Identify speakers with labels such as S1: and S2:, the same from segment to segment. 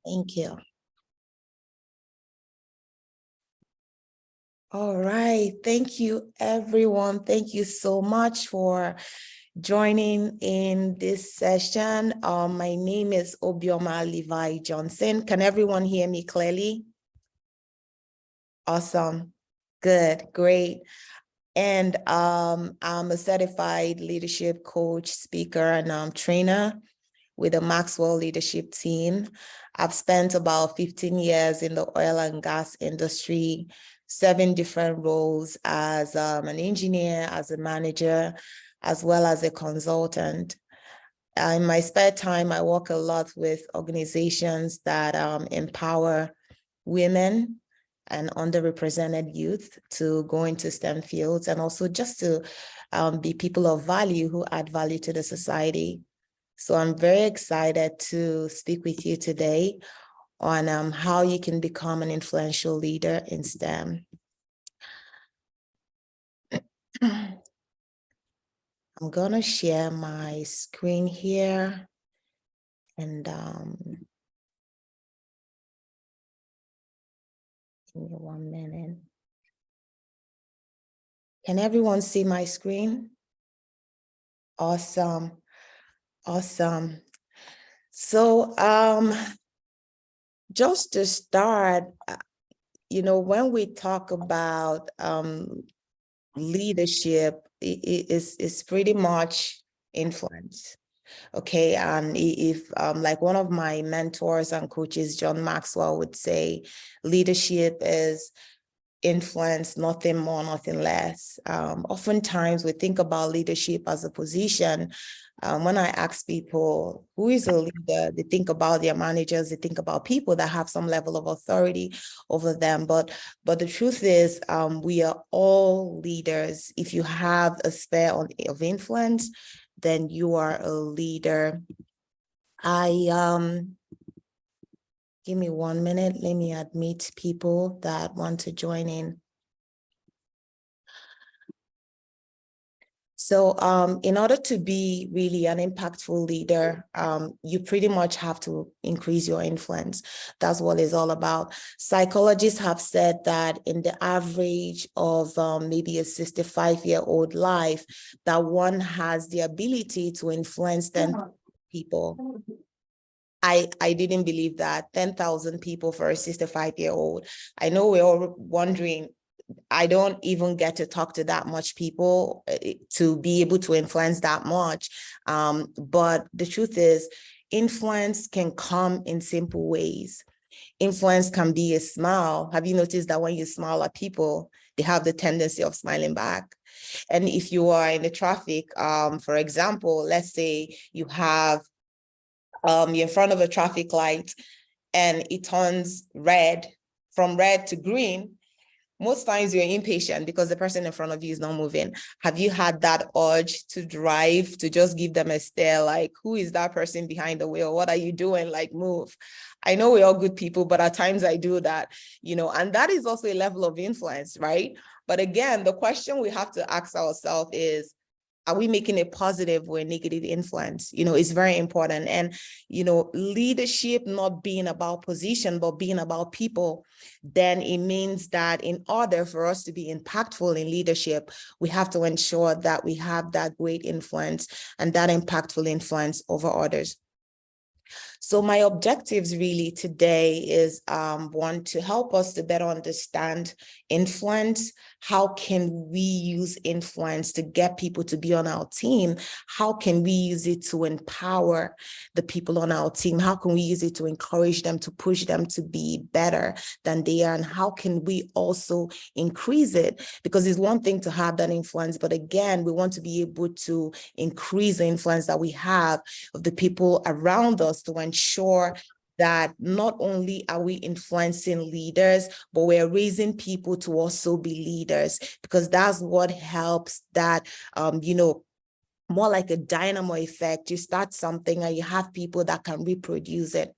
S1: Thank you. All right. Thank you, everyone. Thank you so much for joining in this session. My name is Obioma Levi Johnson. Can everyone hear me clearly? Awesome. Good. Great. And I'm a certified leadership coach, speaker, and trainer with the Maxwell leadership team. I've spent about 15 years in the oil and gas industry, 7 different roles as an engineer, as a manager, as well as a consultant. In my spare time, I work a lot with organizations that empower women and underrepresented youth to go into STEM fields, and also just to be people of value who add value to the society. So I'm very excited to speak with you today on how you can become an influential leader in STEM. I'm gonna share my screen here, and give me 1 minute. Can everyone see my screen? Awesome. Awesome. So just to start, when we talk about leadership, it's pretty much influence. Okay, and if like one of my mentors and coaches, John Maxwell, would say, leadership is influence, nothing more, nothing less. Oftentimes we think about leadership as a position. When I ask people who is a leader, they think about their managers, they think about people that have some level of authority over them. But the truth is, we are all leaders. If you have a sphere of influence, then you are a leader. Give me 1 minute. Let me admit people that want to join in. So in order to be really an impactful leader, you pretty much have to increase your influence. That's what it's all about. Psychologists have said that in the average of maybe a 65-year-old life, that one has the ability to influence 10 people. I didn't believe that. 10,000 people for a 65-year-old. I know we're all wondering, I don't even get to talk to that much people to be able to influence that much. But the truth is, influence can come in simple ways. Influence can be a smile. Have you noticed that when you smile at people, they have the tendency of smiling back? And if you are in the traffic, for example, let's say you have you're in front of a traffic light and it turns red, from red to green. Most times you're impatient because the person in front of you is not moving. Have you had that urge to drive, to just give them a stare, like, who is that person behind the wheel? What are you doing? Like, move. I know we're all good people, but at times I do that, and that is also a level of influence, right? But again, the question we have to ask ourselves is, are we making a positive or a negative influence? It's very important. And, leadership not being about position, but being about people, then it means that in order for us to be impactful in leadership, we have to ensure that we have that great influence and that impactful influence over others. So my objectives really today is one, to help us to better understand influence. How can we use influence to get people to be on our team? How can we use it to empower the people on our team? How can we use it to encourage them, to push them to be better than they are? And how can we also increase it? Because it's one thing to have that influence, but again, we want to be able to increase the influence that we have of the people around us to ensure that not only are we influencing leaders, but we're raising people to also be leaders, because that's what helps that, more like a dynamo effect. You start something and you have people that can reproduce it.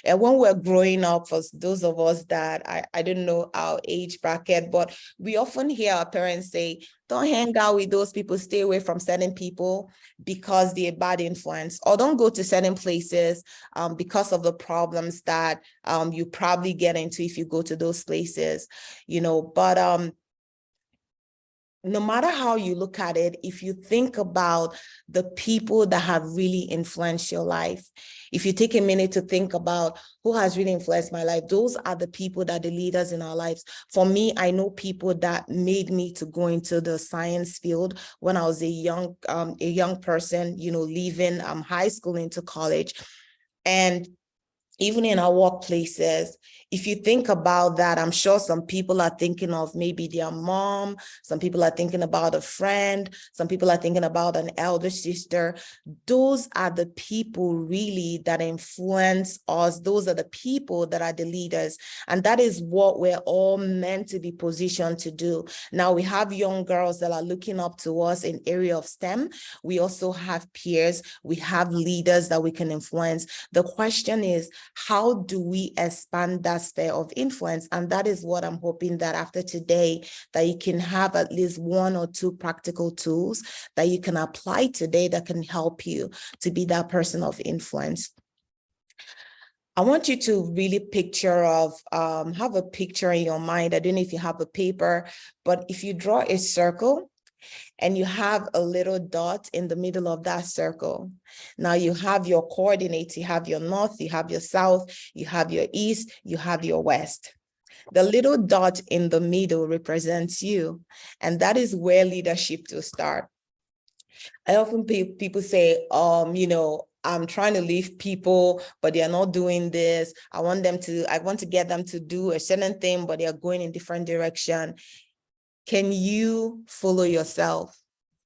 S1: And when we're growing up, for those of us that, I don't know our age bracket, but we often hear our parents say, don't hang out with those people, stay away from certain people because they're bad influence, or don't go to certain places because of the problems that you probably get into if you go to those places, but no matter how you look at it, if you think about the people that have really influenced your life, if you take a minute to think about who has really influenced my life, those are the people that are the leaders in our lives. For me, I know people that made me to go into the science field when I was a young person, leaving high school into college. And even in our workplaces, if you think about that, I'm sure some people are thinking of maybe their mom, some people are thinking about a friend, some people are thinking about an elder sister. Those are the people really that influence us. Those are the people that are the leaders. And that is what we're all meant to be positioned to do. Now, we have young girls that are looking up to us in area of STEM. We also have peers. We have leaders that we can influence. The question is, how do we expand that sphere of influence? And that is what I'm hoping that after today, that you can have at least one or two practical tools that you can apply today that can help you to be that person of influence. I want you to really have a picture in your mind. I don't know if you have a paper, but if you draw a circle, and you have a little dot in the middle of that circle. Now you have your coordinates, you have your north, you have your south, you have your east, you have your west. The little dot in the middle represents you, and that is where leadership will start. I often people say, I'm trying to lead people, but they are not doing this. I want to get them to do a certain thing, but they are going in different direction. Can you follow yourself?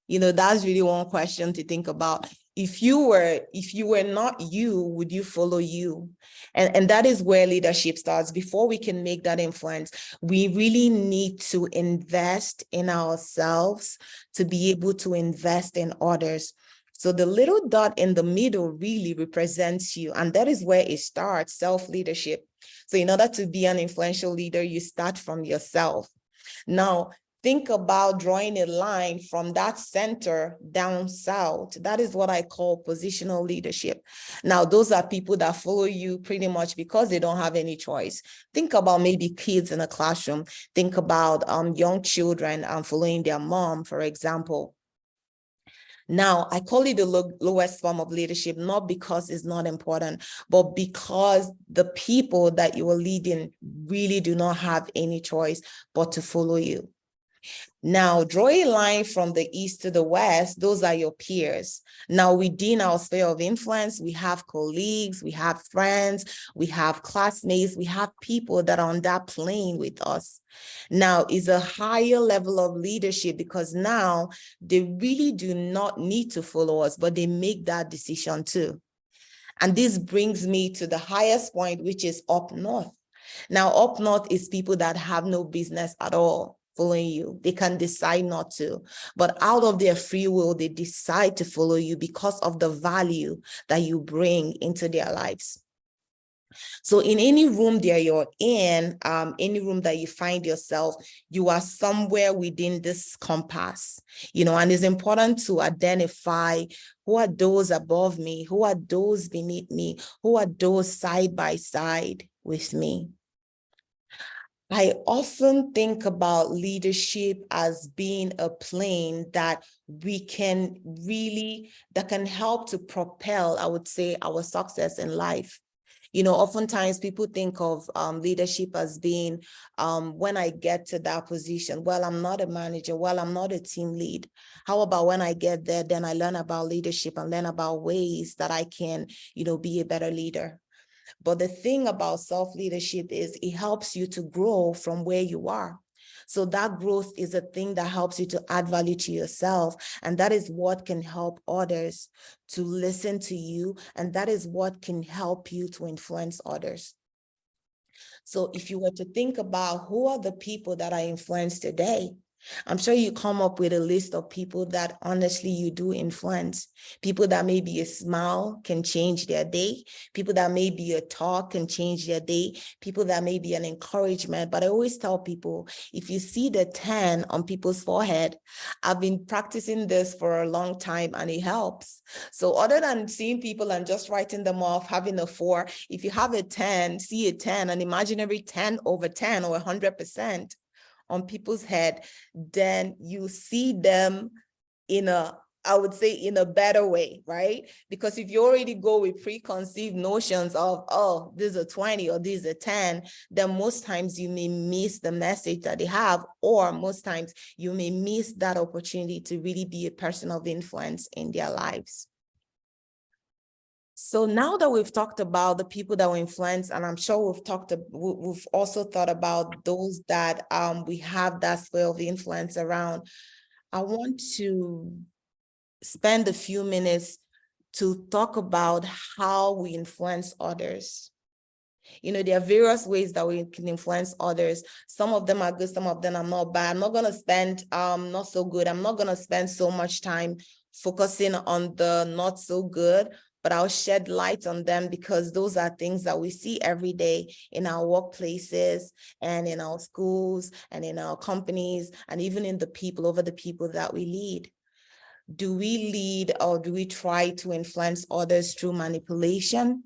S1: That's really one question to think about. If you were not you, would you follow you? And that is where leadership starts. Before we can make that influence, we really need to invest in ourselves to be able to invest in others. So the little dot in the middle really represents you. And that is where it starts, self-leadership. So in order to be an influential leader, you start from yourself. Now, think about drawing a line from that center down south. That is what I call positional leadership. Now, those are people that follow you pretty much because they don't have any choice. Think about maybe kids in a classroom. Think about young children following their mom, for example. Now, I call it the lowest form of leadership, not because it's not important, but because the people that you are leading really do not have any choice but to follow you. Now, draw a line from the east to the west. Those are your peers. Now, within our sphere of influence, we have colleagues, we have friends, we have classmates, we have people that are on that plane with us. Now, is a higher level of leadership because now they really do not need to follow us, but they make that decision too. And this brings me to the highest point, which is up north. Now, up north is people that have no business at all following you. They can decide not to, but out of their free will, they decide to follow you because of the value that you bring into their lives. So in any room that you're in, any room that you find yourself, you are somewhere within this compass, and it's important to identify who are those above me, who are those beneath me, who are those side by side with me. I often think about leadership as being a plane that that can help to propel, I would say, our success in life. Oftentimes people think of leadership as being, when I get to that position, well, I'm not a manager, well, I'm not a team lead. How about when I get there, then I learn about leadership and learn about ways that I can, be a better leader. But the thing about self-leadership is it helps you to grow from where you are. So that growth is a thing that helps you to add value to yourself. And that is what can help others to listen to you. And that is what can help you to influence others. So if you were to think about who are the people that are influenced today, I'm sure you come up with a list of people that honestly you do influence. People that maybe a smile can change their day. People that maybe a talk can change their day. People that may be an encouragement. But I always tell people, if you see the 10 on people's forehead, I've been practicing this for a long time and it helps. So other than seeing people and just writing them off, having a 4, if you have a 10, see a 10, an imaginary 10 over 10 or 100%, on people's head, then you see them in a, I would say, in a better way, right? Because if you already go with preconceived notions of, oh, this is a 20 or this is a 10, then most times you may miss the message that they have, or most times you may miss that opportunity to really be a person of influence in their lives. So now that we've talked about the people that we influence, and I'm sure we've also thought about those that we have that sphere of influence around, I want to spend a few minutes to talk about how we influence others. You know, there are various ways that we can influence others. Some of them are good, some of them are not bad. I'm not going to spend not so good. I'm not going to spend so much time focusing on the not so good, but I'll shed light on them because those are things that we see every day in our workplaces and in our schools and in our companies and even in the people, over the people that we lead. Do we lead or do we try to influence others through manipulation?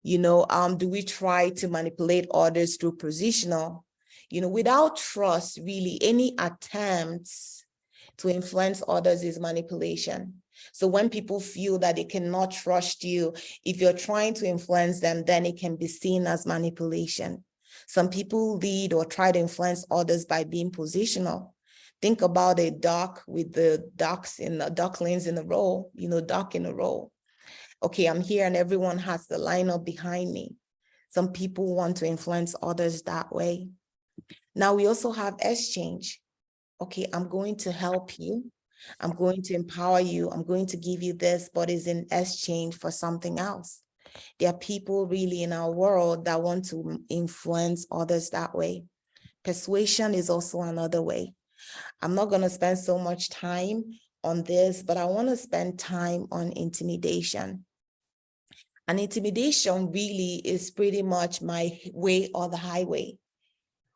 S1: You know, do we try to manipulate others through positional? You know, without trust, really, any attempts to influence others is manipulation. So when people feel that they cannot trust you, if you're trying to influence them, then it can be seen as manipulation. Some people lead or try to influence others by being positional. Think about a duck with the ducklings in a row, you know, duck in a row. Okay, I'm here and everyone has the lineup behind me. Some people want to influence others that way. Now we also have exchange. Okay, I'm going to help you. I'm going to empower you. I'm going to give you this, but it's in exchange for something else. There are people really in our world that want to influence others that way. Persuasion is also another way. I'm not going to spend so much time on this, but I want to spend time on intimidation. And intimidation really is pretty much my way or the highway.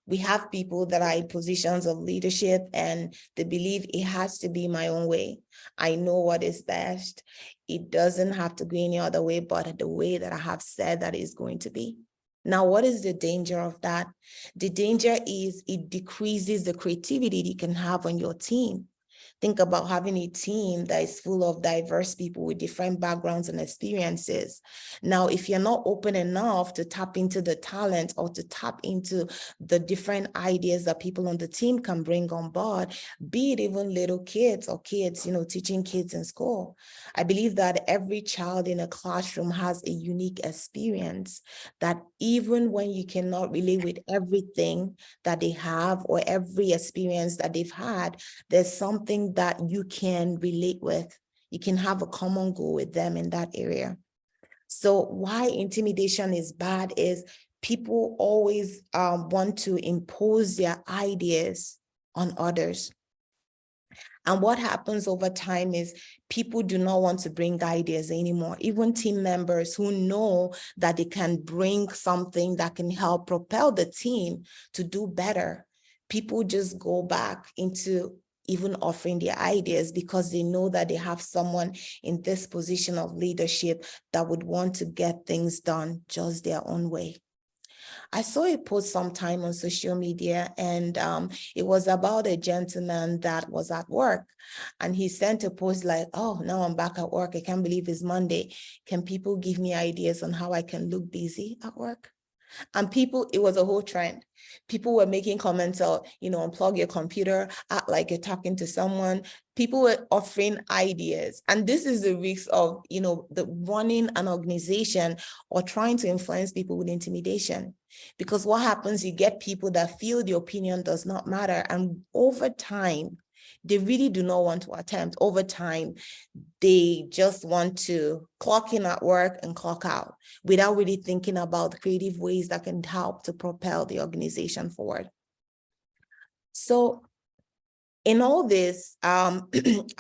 S1: We have people that are in positions of leadership and they believe it has to be my own way. I know what is best. It doesn't have to go any other way, but the way that I have said that is going to be. Now, what is the danger of that? The danger is it decreases the creativity you can have on your team. Think about having a team that is full of diverse people with different backgrounds and experiences. Now, if you're not open enough to tap into the talent or to tap into the different ideas that people on the team can bring on board, be it even little kids or kids, you know, teaching kids in school. I believe that every child in a classroom has a unique experience that even when you cannot relate with everything that they have or every experience that they've had, there's something that you can relate with. You can have a common goal with them in that area. So why intimidation is bad is people always want to impose their ideas on others. And what happens over time is people do not want to bring ideas anymore. Even team members who know that they can bring something that can help propel the team to do better. People just go back into even offering their ideas because they know that they have someone in this position of leadership that would want to get things done just their own way. I saw a post sometime on social media, and it was about a gentleman that was at work, and he sent a post like, oh, now I'm back at work. I can't believe it's Monday. Can people give me ideas on how I can look busy at work? And people, it was a whole trend. People were making comments of, you know, unplug your computer, act like you're talking to someone. People were offering ideas. And this is the risk of, you know, the running an organization or trying to influence people with intimidation. Because what happens, you get people that feel the opinion does not matter. And over time, they really do not want to attempt. Over time, they just want to clock in at work and clock out without really thinking about creative ways that can help to propel the organization forward. So In all this, I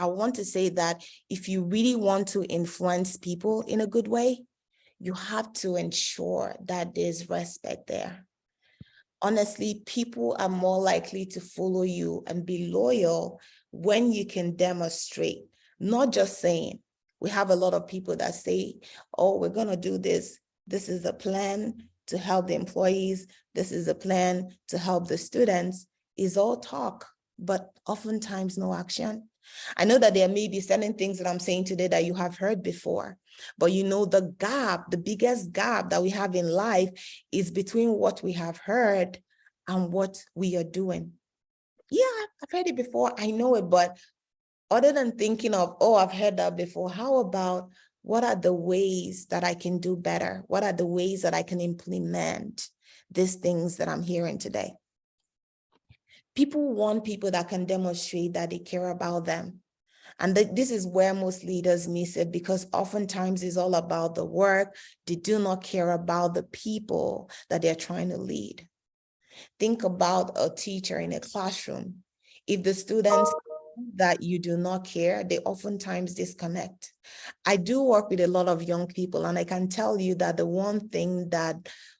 S1: want to say that if you really want to influence people in a good way, you have to ensure that there's respect there. Honestly, people are more likely to follow you and be loyal when you can demonstrate, not just saying. We have a lot of people that say, oh, we're going to do this. This is a plan to help the employees. This is a plan to help the students. It's all talk, but oftentimes no action. I know that there may be certain things that I'm saying today that you have heard before, but you know, the gap, the biggest gap that we have in life is between what we have heard and what we are doing. Yeah, I've heard it before, I know it, but other than thinking of, oh, I've heard that before, how about what are the ways that I can do better? What are the ways that I can implement these things that I'm hearing today? People want people that can demonstrate that they care about them. And this is where most leaders miss it, because oftentimes it's all about the work. They do not care about the people that they're trying to lead. Think about a teacher in a classroom. If the students that you do not care, they oftentimes disconnect. I do work with a lot of young people, and I can tell you that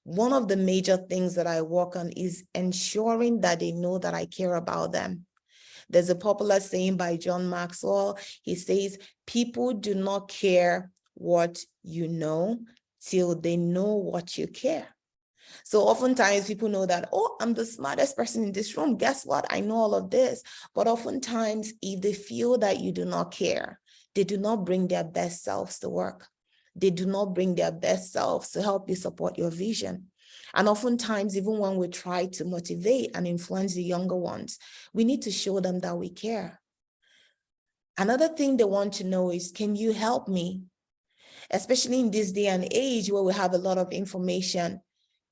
S1: one of the major things that I work on is ensuring that they know that I care about them. There's a popular saying by John Maxwell. He says, people do not care what you know till they know what you care. So oftentimes people know that, oh, I'm the smartest person in this room. Guess what? I know all of this. But oftentimes, if they feel that you do not care, they do not bring their best selves to work. They do not bring their best selves to help you support your vision. And oftentimes, even when we try to motivate and influence the younger ones, we need to show them that we care. Another thing they want to know is, can you help me? Especially in this day and age where we have a lot of information,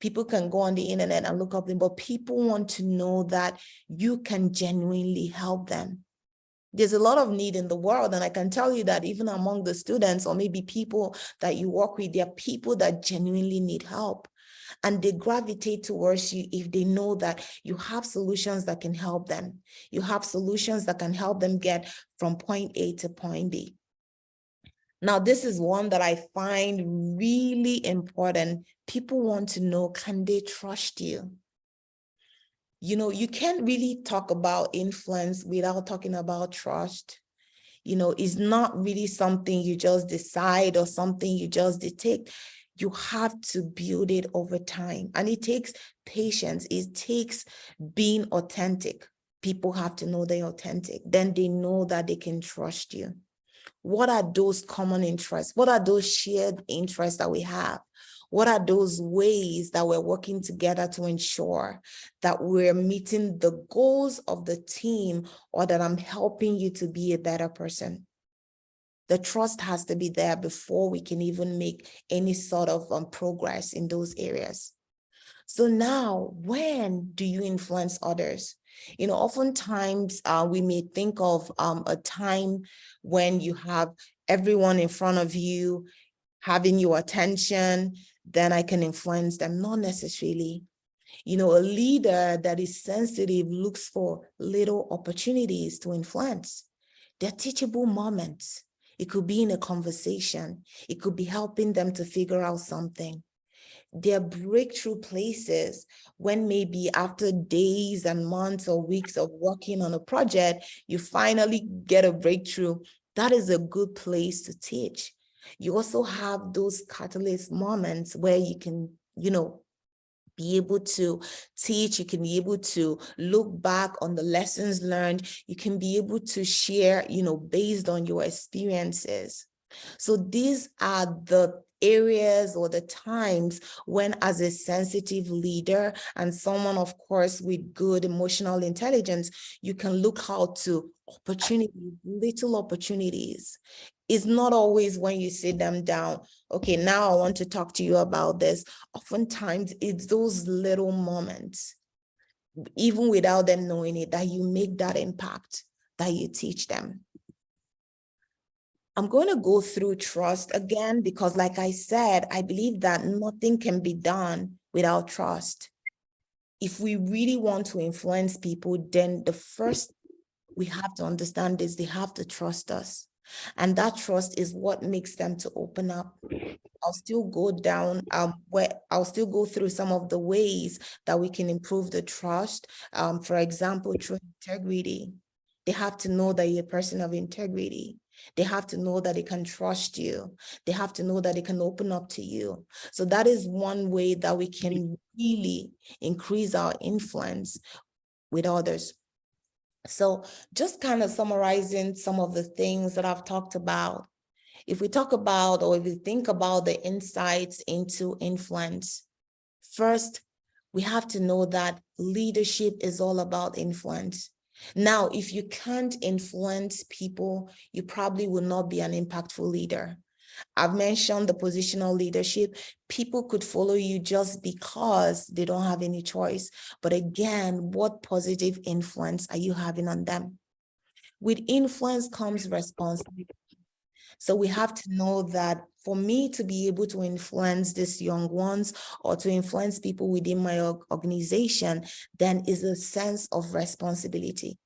S1: people can go on the internet and look up them, but people want to know that you can genuinely help them. There's a lot of need in the world, and I can tell you that even among the students or maybe people that you work with, there are people that genuinely need help. And they gravitate towards you if they know that you have solutions that can help them. You have solutions that can help them get from point A to point B. Now, this is one that I find really important. People want to know, can they trust you? You know, you can't really talk about influence without talking about trust. You know, it's not really something you just decide or something you just dictate. You have to build it over time. And it takes patience. It takes being authentic. People have to know they're authentic. Then they know that they can trust you. What are those common interests? What are those shared interests that we have? What are those ways that we're working together to ensure that we're meeting the goals of the team, or that I'm helping you to be a better person? The trust has to be there before we can even make any sort of progress in those areas. So now, when do you influence others? You know, oftentimes we may think of a time when you have everyone in front of you having your attention, then I can influence them. Not necessarily. You know, a leader that is sensitive looks for little opportunities to influence. They're teachable moments. It could be in a conversation. It could be helping them to figure out something. They're breakthrough places when maybe after days and months or weeks of working on a project, you finally get a breakthrough. That is a good place to teach. You also have those catalyst moments where you can, you know, be able to teach. You can be able to look back on the lessons learned. You can be able to share, you know, based on your experiences. So these are the areas or the times when, as a sensitive leader and someone, of course, with good emotional intelligence, you can look out to opportunities, little opportunities. It's not always when you sit them down, okay, now I want to talk to you about this. Oftentimes it's those little moments, even without them knowing it, that you make that impact, that you teach them. I'm going to go through trust again, because like I said, I believe that nothing can be done without trust. If we really want to influence people, then the first we have to understand this. They have to trust us. And that trust is what makes them to open up. I'll still go down where I'll still go through some of the ways that we can improve the trust. For example, through integrity. They have to know that you're a person of integrity. They have to know that they can trust you. They have to know that they can open up to you. So that is one way that we can really increase our influence with others. So just kind of summarizing some of the things that I've talked about. If we talk about, or if we think about the insights into influence, first, we have to know that leadership is all about influence. Now, if you can't influence people, you probably will not be an impactful leader. I've mentioned the positional leadership. People could follow you just because they don't have any choice. But again, what positive influence are you having on them? With influence comes responsibility. So we have to know that for me to be able to influence these young ones or to influence people within my organization, then is a sense of responsibility.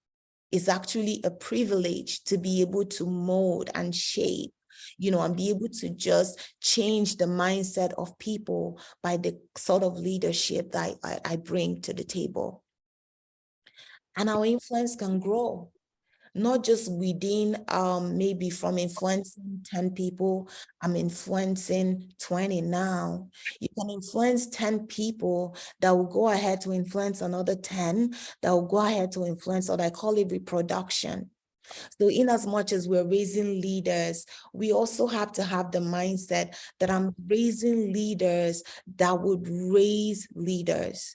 S1: It's actually a privilege to be able to mold and shape, and be able to just change the mindset of people by the sort of leadership that I bring to the table. And our influence can grow. Not just within, maybe from influencing 10 people, I'm influencing 20 now. You can influence 10 people that will go ahead to influence another 10, that will go ahead to influence, what I call it reproduction. So in as much as we're raising leaders, we also have to have the mindset that I'm raising leaders that would raise leaders.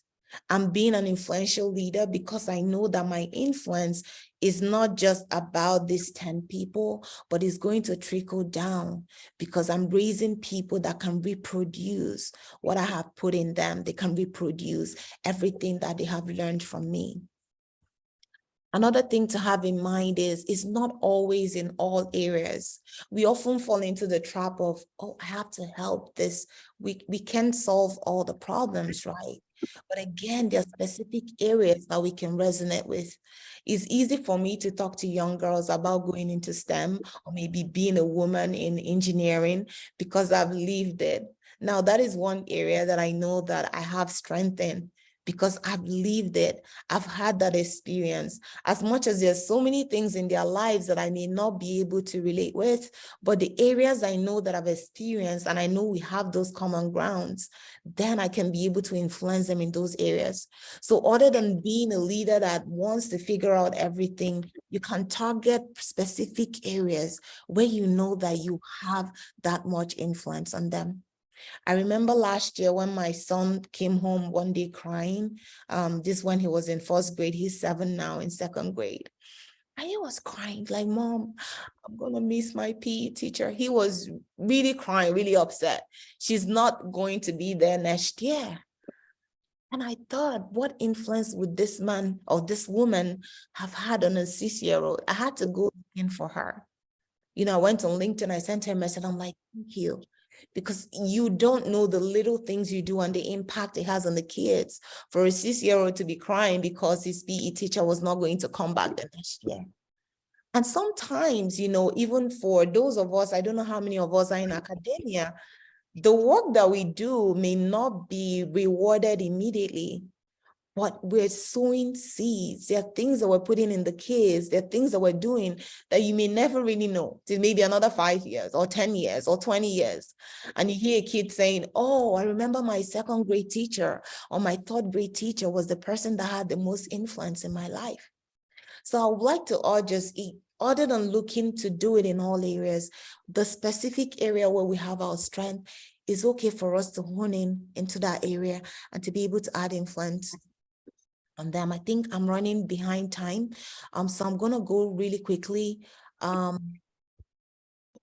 S1: I'm being an influential leader because I know that my influence is not just about these 10 people, but it's going to trickle down because I'm raising people that can reproduce what I have put in them. They can reproduce everything that they have learned from me. Another thing to have in mind is it's not always in all areas. We often fall into the trap of, oh, I have to help this. We can't solve all the problems, right? But again, there are specific areas that we can resonate with. It's easy for me to talk to young girls about going into STEM or maybe being a woman in engineering because I've lived it. Now, that is one area that I know that I have strength in because I've lived it. I've had that experience. As much as there's so many things in their lives that I may not be able to relate with, but the areas I know that I've experienced and I know we have those common grounds, then I can be able to influence them in those areas. So other than being a leader that wants to figure out everything, you can target specific areas where you know that you have that much influence on them. I remember last year when my son came home one day crying, this when he was in first grade, he's 7 now in second grade. And he was crying like, Mom, I'm going to miss my PE teacher. He was really crying, really upset. She's not going to be there next year. And I thought, what influence would this man or this woman have had on a 6-year-old? I had to go in for her. I went on LinkedIn, I sent her a message. I'm like, thank you. Because you don't know the little things you do and the impact it has on the kids. For a 6-year-old to be crying because his PE teacher was not going to come back the next year. And sometimes, even for those of us, I don't know how many of us are in academia, the work that we do may not be rewarded immediately, but we're sowing seeds. There are things that we're putting in the kids. There are things that we're doing that you may never really know till maybe another 5 years or 10 years or 20 years. And you hear a kid saying, oh, I remember my second grade teacher or my third grade teacher was the person that had the most influence in my life. So I would like to urge us, other than looking to do it in all areas, the specific area where we have our strength, is okay for us to hone into that area and to be able to add influence on them. I think I'm running behind time. So I'm going to go really quickly.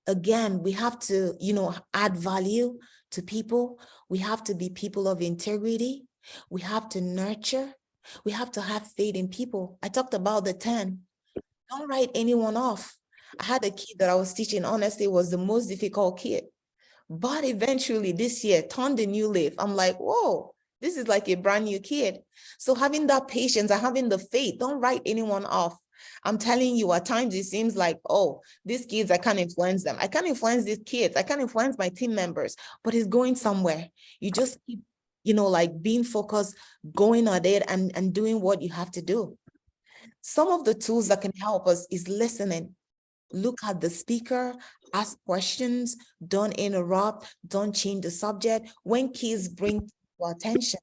S1: Again, we have to, add value to people. We have to be people of integrity. We have to nurture. We have to have faith in people. I talked about the 10. Don't write anyone off. I had a kid that I was teaching, honestly, was the most difficult kid. But eventually this year turned a new leaf. I'm like, whoa, this is like a brand new kid. So having that patience and having the faith, don't write anyone off. I'm telling you, at times it seems like, oh, these kids, I can't influence them. I can't influence these kids. I can't influence my team members, but it's going somewhere. You just keep, like being focused, going at it and doing what you have to do. Some of the tools that can help us is listening. Look at the speaker, ask questions, don't interrupt, don't change the subject. When kids bring your attention,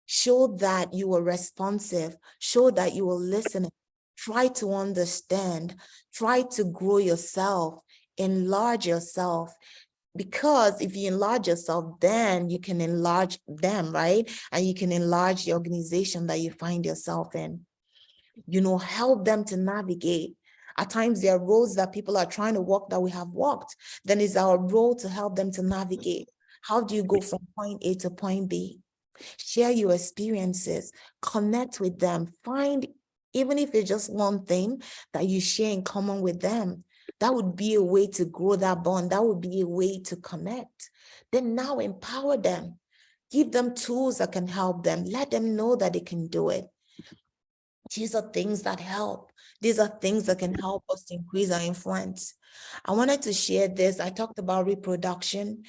S1: show that you were responsive, show that you were listening, try to understand, try to grow yourself, enlarge yourself. Because if you enlarge yourself, then you can enlarge them, right? And you can enlarge the organization that you find yourself in. Help them to navigate. At times there are roads that people are trying to walk that we have walked. Then it's our role to help them to navigate. How do you go from point A to point B? Share your experiences, connect with them, find, even if it's just one thing that you share in common with them, that would be a way to grow that bond. That would be a way to connect. Then now empower them, give them tools that can help them, let them know that they can do it. These are things that help. These are things that can help us to increase our influence. I wanted to share this. I talked about reproduction.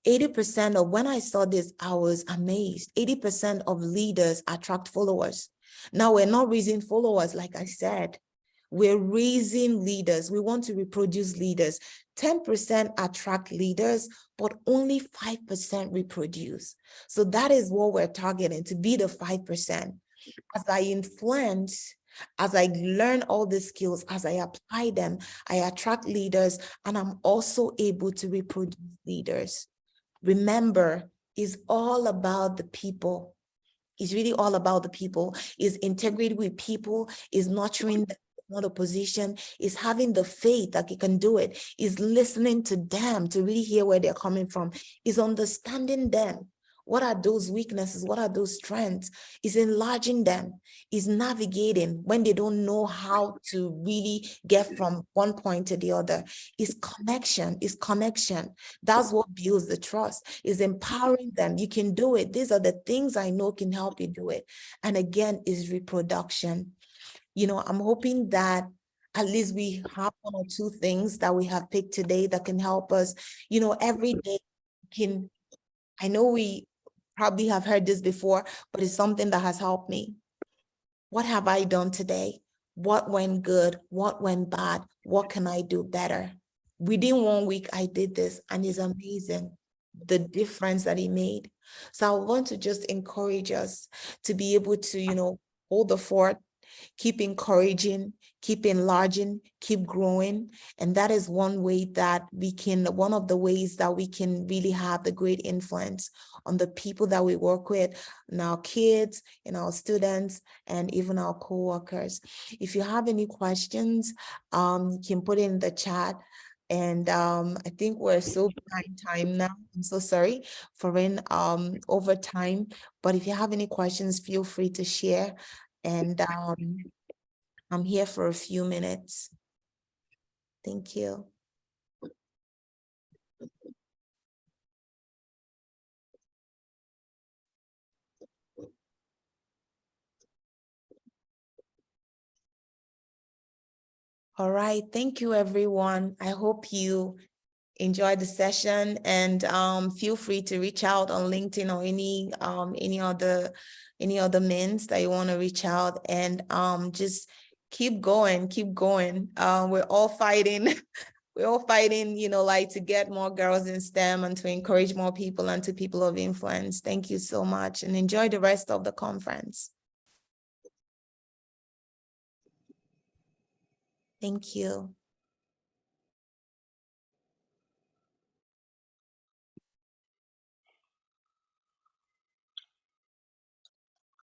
S1: 80% of, when I saw this, I was amazed. 80% of leaders attract followers. Now, we're not raising followers, like I said. We're raising leaders. We want to reproduce leaders. 10% attract leaders, but only 5% reproduce. So that is what we're targeting, to be the 5%. As I influence, as I learn all the skills, as I apply them, I attract leaders, and I'm also able to reproduce leaders. Remember, it's all about the people. It's really all about the people. Is integrity with people, is nurturing them, not a position, is having the faith that you can do it, is listening to them to really hear where they're coming from, is understanding them. What are those weaknesses? What are those strengths? Is enlarging them, is navigating when they don't know how to really get from one point to the other. Is connection, That's what builds the trust, is empowering them. You can do it. These are the things I know can help you do it. And again, is reproduction. I'm hoping that at least we have one or two things that we have picked today that can help us, every day I know we probably have heard this before, but it's something that has helped me. What have I done today? What went good? What went bad? What can I do better? Within 1 week, I did this, and it's amazing the difference that it made. So I want to just encourage us to be able to, hold the fort, keep encouraging, keep enlarging, keep growing. And that is one way that one of the ways that we can really have the great influence on the people that we work with, and our kids, and our students, and even our co-workers. If you have any questions, you can put it in the chat. And I think we're so behind time now. I'm so sorry for running over time. But if you have any questions, feel free to share. And I'm here for a few minutes. Thank you. All right. Thank you, everyone. I hope you enjoyed the session, and feel free to reach out on LinkedIn or any other means that you want to reach out, and just keep going. We're all fighting. We're all fighting, like to get more girls in STEM and to encourage more people and to people of influence. Thank you so much, and enjoy the rest of the conference. Thank you.